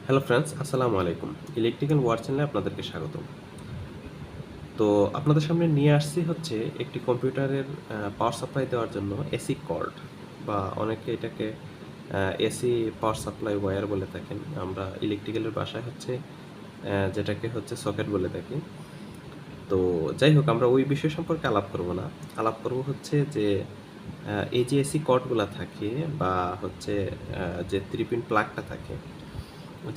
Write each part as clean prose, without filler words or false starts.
Hello friends, আসসালামু আলাইকুম। Electrical war চ্যানেলে আপনাদেরকে স্বাগতম। তো আপনাদের সামনে নিয়ে আসছি হচ্ছে একটি কম্পিউটারের পাওয়ার সাপ্লাই দেওয়ার জন্য এসি কর্ড, বা অনেকে এটাকে এসি পাওয়ার সাপ্লাই ওয়্যার বলে থাকেন। আমরা ইলেকট্রিক্যালের ভাষায় হচ্ছে যেটাকে হচ্ছে সকেট বলে থাকি। তো যাই হোক, আমরা ওই বিষয় সম্পর্কে আলাপ করব না। আলাপ করব হচ্ছে যে এই যে এসি কর্ডগুলা থাকে, বা হচ্ছে যে 3 পিন প্লাগটা থাকে,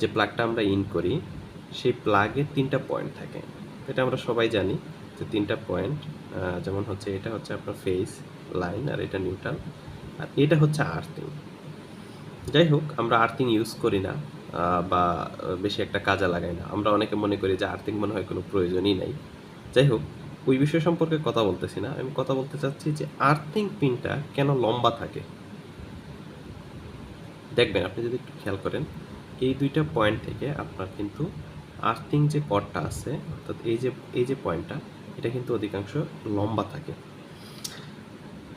যে প্লাগটা আমরা ইন করি, সেই প্লাগে 3টা পয়েন্ট থাকে। এটা আমরা সবাই জানি যে 3টা পয়েন্ট, যেমন হচ্ছে এটা হচ্ছে আপনার ফেজ লাইন, আর এটা নিউট্রাল, আর এটা হচ্ছে আর্থিং। যাই হোক, আমরা আর্থিং ইউজ করি না, বা বেশি একটা কাজে লাগাই না। আমরা অনেকে মনে করি যে আর্থিং মনে হয় কোনো প্রয়োজনই নাই। যাই হোক, ওই বিষয় সম্পর্কে কথা বলতেছি না। আমি কথা বলতে চাচ্ছি যে আর্থিং পিনটা কেন লম্বা থাকে। দেখবেন, আপনি যদি একটু খেয়াল করেন, এই 2টা পয়েন্ট থেকে আপনার কিন্তু আর্থিং যে কর্ডটা আছে, অর্থাৎ এই যে পয়েন্টটা, এটা কিন্তু অধিকাংশ লম্বা থাকে।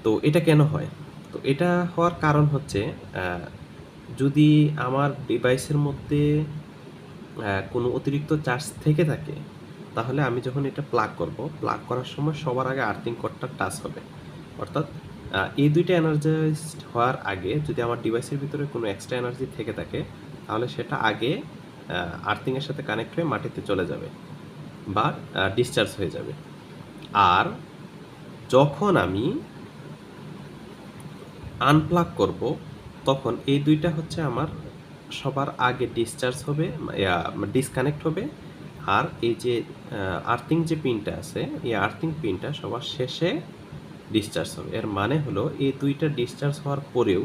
তো এটা কেন হয়? তো এটা হওয়ার কারণ হচ্ছে, যদি আমার ডিভাইসের মধ্যে কোনো অতিরিক্ত চার্জ থেকে থাকে, তাহলে আমি যখন এটা প্লাগ করব, প্লাগ করার সময় সবার আগে আর্থিং কর্ডটা টাচ হবে। অর্থাৎ এই 2টা এনার্জাইজড হওয়ার আগে যদি আমার ডিভাইসের ভিতরে কোনো এক্সট্রা এনার্জি থেকে থাকে, তাহলে সেটা আগে আর্থিংয়ের সাথে কানেক্ট হয়ে মাটিতে চলে যাবে, বা ডিসচার্জ হয়ে যাবে। আর যখন আমি আনপ্লাগ করব, তখন এই 2টা হচ্ছে আমার সবার আগে ডিসচার্জ হবে, ডিসকানেক্ট হবে। আর এই যে আর্থিং যে পিনটা আছে, এই আর্থিং পিনটা সবার শেষে ডিসচার্জ হবে। এর মানে হলো, এই 2টা ডিসচার্জ হওয়ার পরেও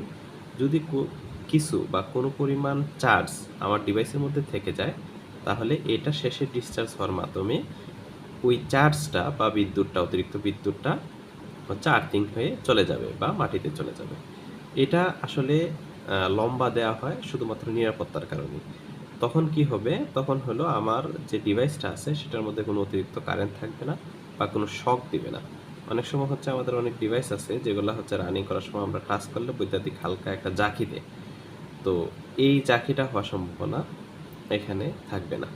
যদি কিছু বা কোনো পরিমাণ চার্জ আমার ডিভাইসের মধ্যে থেকে যায়, তাহলে এটা শেষে ডিসচার্জ হওয়ার মাধ্যমে ওই চার্জটা বা বিদ্যুৎটা, অতিরিক্ত বিদ্যুৎটা হচ্ছে আর্থিং হয়ে চলে যাবে বা মাটিতে চলে যাবে। এটা আসলে লম্বা দেওয়া হয় শুধুমাত্র নিরাপত্তার কারণে। তখন কি হবে? তখন হলো, আমার যে ডিভাইসটা আছে সেটার মধ্যে কোনো অতিরিক্ত কারেন্ট থাকবে না, বা কোনো শক দিবে না। অনেক সময় হচ্ছে আমাদের অনেক ডিভাইস আছে যেগুলো হচ্ছে রানিং করার সময় আমরা টাচ করলে বৈদ্যুতিক হালকা একটা জাঁকি দেয়। তো এই জাঁকিটা হওয়ার সম্ভাবনা এখানে থাকবে না।